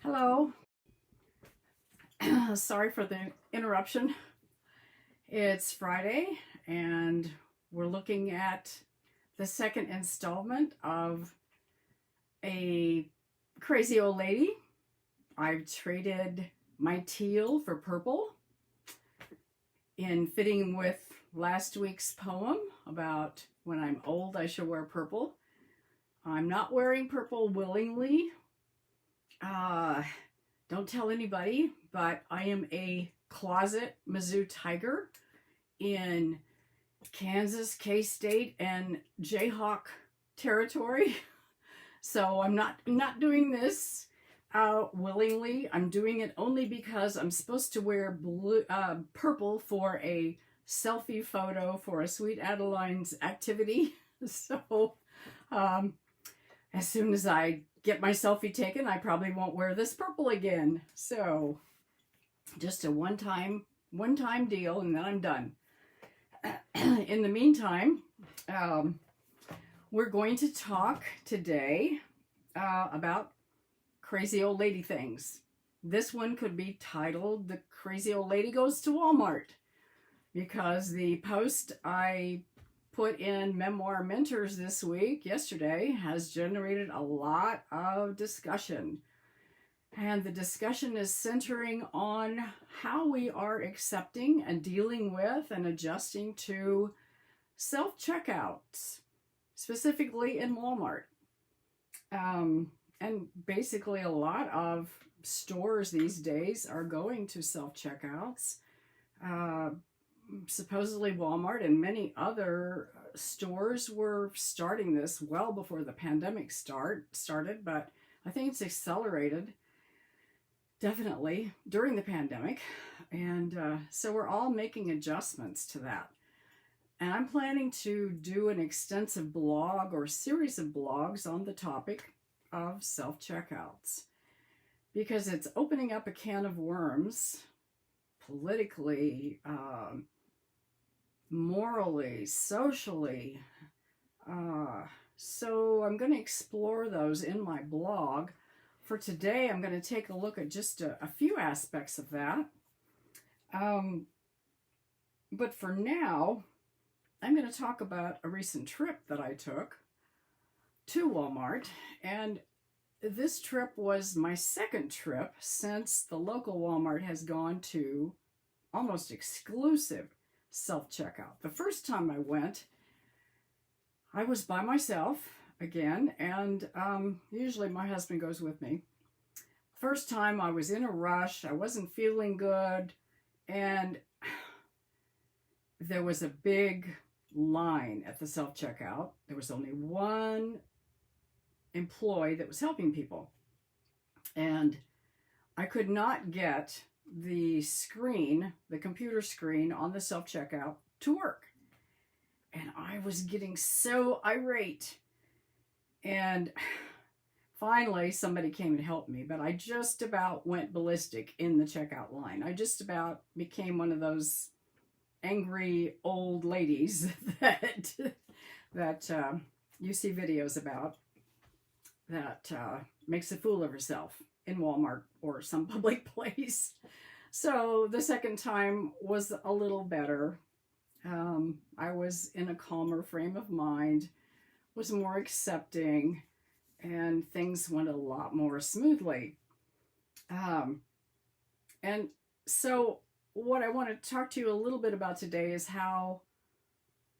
Hello. Sorry for the interruption. It's Friday and we're looking at the second installment of a crazy old lady. I've traded my teal for purple in fitting with last week's poem about when I'm old I should wear purple. I'm not wearing purple willingly. Don't tell anybody, but I am a closet Mizzou Tiger in Kansas, K-State, and Jayhawk territory. So I'm not doing this willingly. I'm doing it only because I'm supposed to wear purple for a selfie photo for a Sweet Adeline's activity. So as soon as I get my selfie taken, I probably won't wear this purple again. So just a one-time deal, and then I'm done. In the meantime, we're going to talk today about crazy old lady things. This one could be titled "The Crazy Old Lady Goes to Walmart," because the post I put in Memoir Mentors this week, yesterday, has generated a lot of discussion. And the discussion is centering on how we are accepting and dealing with and adjusting to self-checkouts, specifically in Walmart. And basically a lot of stores these days are going to self-checkouts. Supposedly Walmart and many other stores were starting this well before the pandemic started, but I think it's accelerated definitely during the pandemic. And so we're all making adjustments to that. And I'm planning to do an extensive blog or series of blogs on the topic of self-checkouts, because it's opening up a can of worms politically, morally, socially. So I'm going to explore those in my blog. For today, I'm going to take a look at just a few aspects of that. But for now, I'm going to talk about a recent trip that I took to Walmart. And this trip was my second trip since the local Walmart has gone to almost exclusive self-checkout. The first time I went, I was by myself again, and usually my husband goes with me. First time I was in a rush, I wasn't feeling good, and there was a big line at the self-checkout. There was only one employee that was helping people, and I could not get the screen, the computer screen on the self-checkout to work. And I was getting so irate. And finally, somebody came and helped me, but I just about went ballistic in the checkout line. I just about became one of those angry old ladies that you see videos about, that makes a fool of herself in Walmart or some public place. So the second time was a little better. I was in a calmer frame of mind, was more accepting, and things went a lot more smoothly. And so what I want to talk to you a little bit about today is how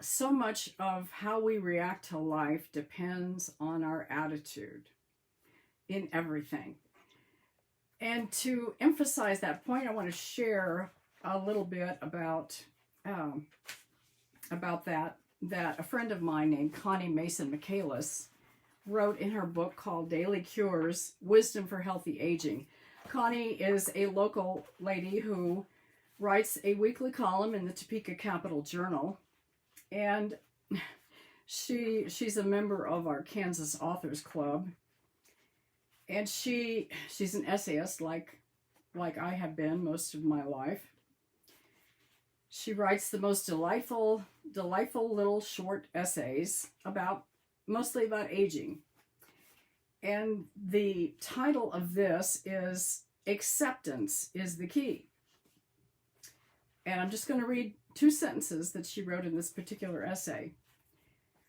so much of how we react to life depends on our attitude in everything. And to emphasize that point, I want to share a little bit about that a friend of mine named Connie Mason Michaelis wrote in her book called Daily Cures, Wisdom for Healthy Aging. Connie is a local lady who writes a weekly column in the Topeka Capital Journal, and she's a member of our Kansas Authors Club. And she's an essayist like I have been most of my life. She writes the most delightful little short essays mostly about aging. And the title of this is Acceptance is the Key. And I'm just going to read 2 sentences that she wrote in this particular essay.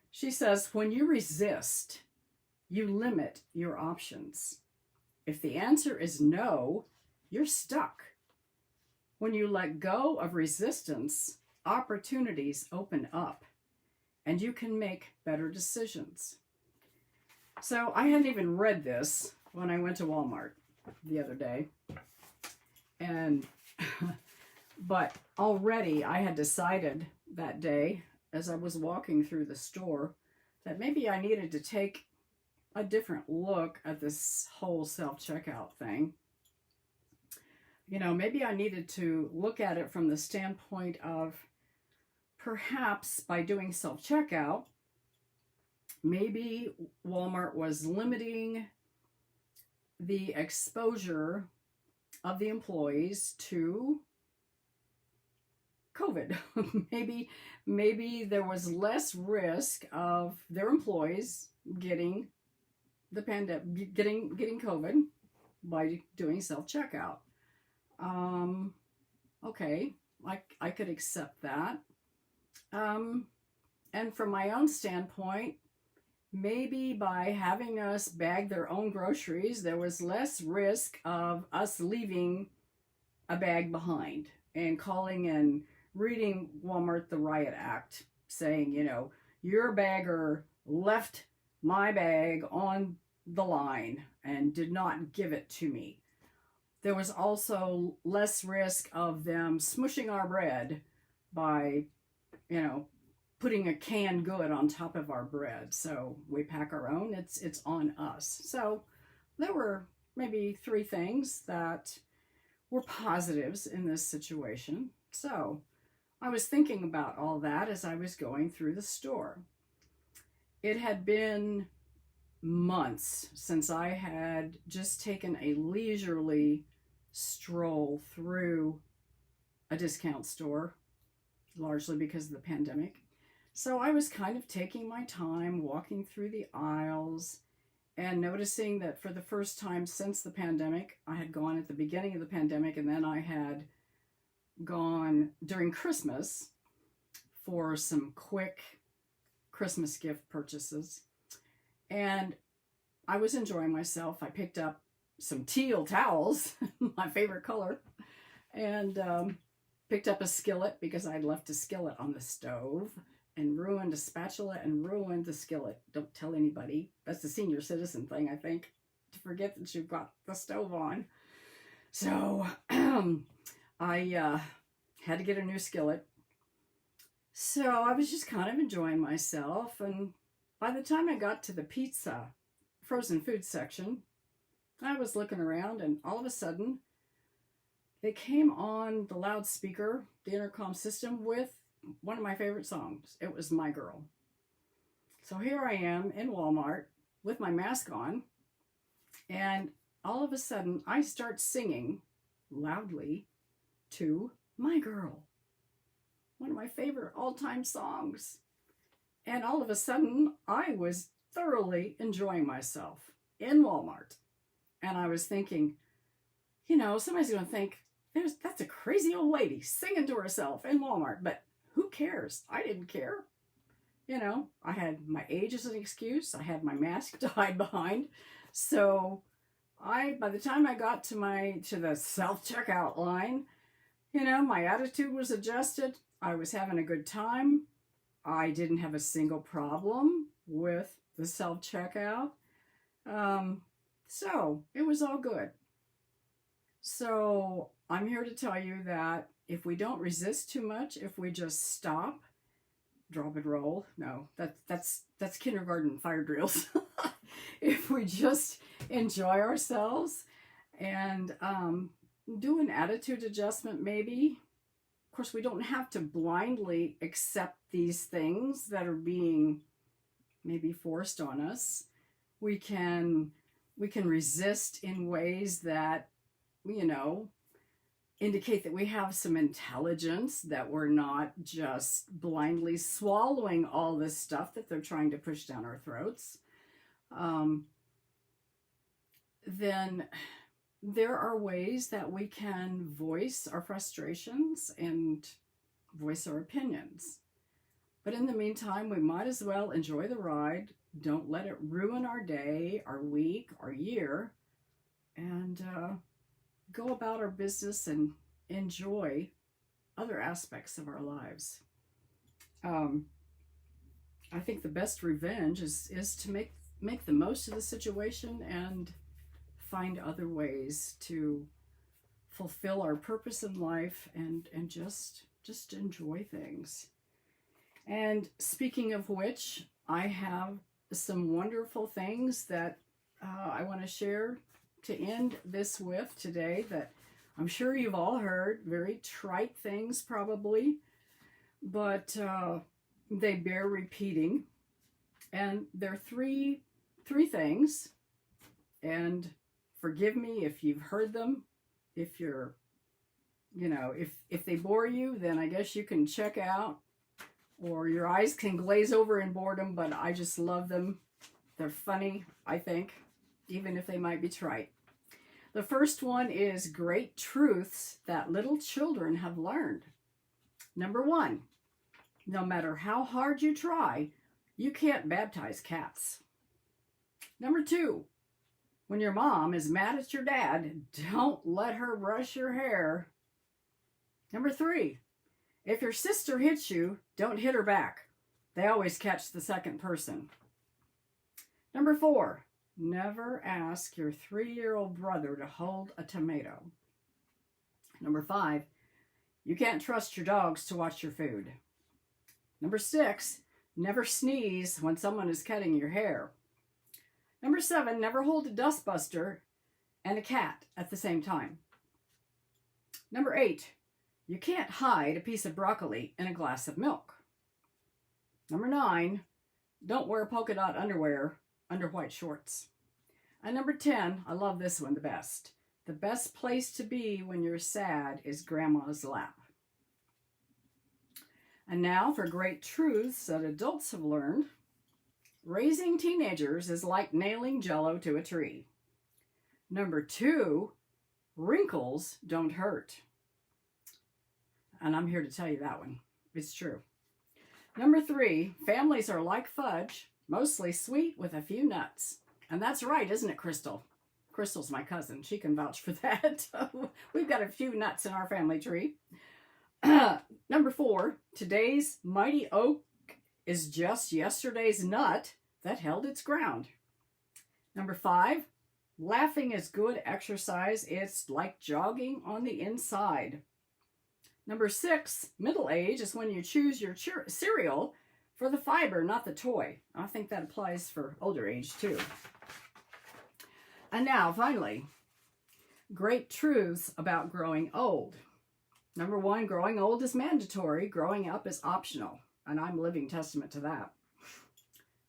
She says, when you resist, you limit your options. If the answer is no, you're stuck. When you let go of resistance, opportunities open up and you can make better decisions. So I hadn't even read this when I went to Walmart the other day. And but already I had decided that day as I was walking through the store that maybe I needed to take a different look at this whole self-checkout thing. You know, maybe I needed to look at it from the standpoint of perhaps by doing self-checkout, maybe Walmart was limiting the exposure of the employees to COVID. maybe there was less risk of their employees getting the pandemic, getting COVID by doing self-checkout. Okay, I could accept that. And from my own standpoint, maybe by having us bag their own groceries, there was less risk of us leaving a bag behind and calling and reading Walmart the Riot Act, saying, you know, your bagger left my bag on the line and did not give it to me. There was also less risk of them smushing our bread by, you know, putting a canned good on top of our bread. So we pack our own, it's on us. So there were maybe 3 things that were positives in this situation. So I was thinking about all that as I was going through the store. It had been months since I had just taken a leisurely stroll through a discount store, largely because of the pandemic. So I was kind of taking my time walking through the aisles and noticing that for the first time since the pandemic, I had gone at the beginning of the pandemic, and then I had gone during Christmas for some quick Christmas gift purchases. And I was enjoying myself. I picked up some teal towels, my favorite color, and picked up a skillet because I'd left a skillet on the stove and ruined a spatula and ruined the skillet. Don't tell anybody. That's the senior citizen thing, I think, to forget that you've got the stove on. So I had to get a new skillet. So I was just kind of enjoying myself, and by the time I got to the pizza frozen food section, I was looking around, and all of a sudden they came on the loudspeaker, the intercom system, with one of my favorite songs. It was My Girl. So here I am in Walmart with my mask on, and all of a sudden I start singing loudly to My Girl, one of my favorite all-time songs. And all of a sudden I was thoroughly enjoying myself in Walmart. And I was thinking, you know, somebody's going to think, that's a crazy old lady singing to herself in Walmart. But who cares? I didn't care. You know, I had my age as an excuse. I had my mask to hide behind. So by the time I got to the self-checkout line, you know, my attitude was adjusted. I was having a good time. I didn't have a single problem with the self-checkout. So it was all good. So I'm here to tell you that if we don't resist too much, if we just stop, drop and roll, no, that's kindergarten fire drills. If we just enjoy ourselves and do an attitude adjustment, maybe. Of course, we don't have to blindly accept these things that are being maybe forced on us. We can resist in ways that, you know, indicate that we have some intelligence, that we're not just blindly swallowing all this stuff that they're trying to push down our throats. then there are ways that we can voice our frustrations and voice our opinions. But in the meantime, we might as well enjoy the ride. Don't let it ruin our day, our week, our year, and go about our business and enjoy other aspects of our lives. I think the best revenge is to make the most of the situation and find other ways to fulfill our purpose in life and just enjoy things. And speaking of which, I have some wonderful things that I want to share to end this with today that I'm sure you've all heard. Very trite things probably, but they bear repeating. And they're three things. And forgive me if you've heard them. If you're, if they bore you, then I guess you can check out, or your eyes can glaze over in boredom, but I just love them. They're funny, I think, even if they might be trite. The first one is great truths that little children have learned. Number 1, no matter how hard you try, you can't baptize cats. Number 2, when your mom is mad at your dad, don't let her brush your hair. Number 3, if your sister hits you, don't hit her back. They always catch the second person. Number 4, never ask your 3-year-old brother to hold a tomato. Number 5, you can't trust your dogs to watch your food. Number 6, never sneeze when someone is cutting your hair. Number 7, never hold a dustbuster and a cat at the same time. Number 8, you can't hide a piece of broccoli in a glass of milk. Number 9, don't wear polka dot underwear under white shorts. And number 10, I love this one the best. The best place to be when you're sad is grandma's lap. And now for great truths that adults have learned. Raising teenagers is like nailing Jell-O to a tree. Number 2, wrinkles don't hurt. And I'm here to tell you that one. It's true. Number 3, families are like fudge, mostly sweet with a few nuts. And that's right, isn't it, Crystal? Crystal's my cousin. She can vouch for that. We've got a few nuts in our family tree. Number 4, today's mighty oak is just yesterday's nut that held its ground. Number 5, laughing is good exercise. It's like jogging on the inside. Number 6, middle age is when you choose your cereal for the fiber, not the toy. I think that applies for older age too. And now, finally, great truths about growing old. Number 1, growing old is mandatory. Growing up is optional. And I'm living testament to that.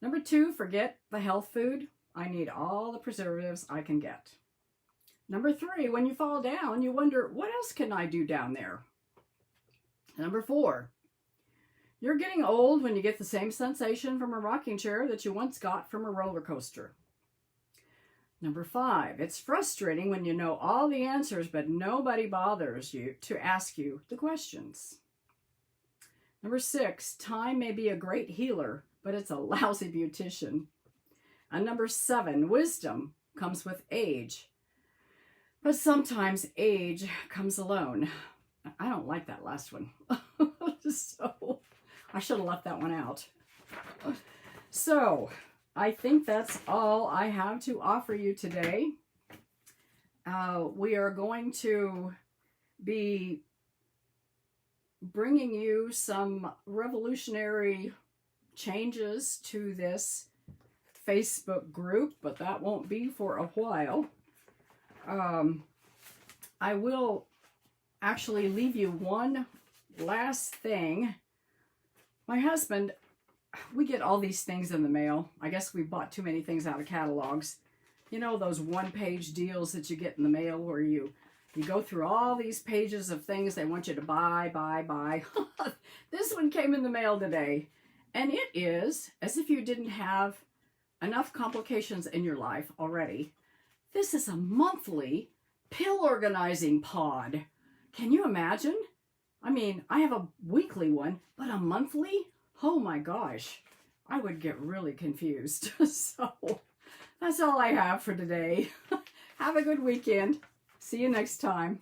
Number 2, forget the health food. I need all the preservatives I can get. Number 3, when you fall down, you wonder, what else can I do down there? Number 4, you're getting old when you get the same sensation from a rocking chair that you once got from a roller coaster. Number 5, it's frustrating when you know all the answers, but nobody bothers you to ask you the questions. Number 6, time may be a great healer, but it's a lousy beautician. And number 7, wisdom comes with age, but sometimes age comes alone. I don't like that last one. So I should have left that one out. So I think that's all I have to offer you today. We are going to be bringing you some revolutionary changes to this Facebook group, but that won't be for a while. I will actually leave you one last thing. My husband, we get all these things in the mail. I guess we bought too many things out of catalogs. You know, those one-page deals that you get in the mail where you go through all these pages of things they want you to buy. This one came in the mail today, and it is, as if you didn't have enough complications in your life already, This is a monthly pill organizing pod. Can you imagine? I mean, I have a weekly one, but a monthly? Oh my gosh, I would get really confused. So that's all I have for today. Have a good weekend. See you next time.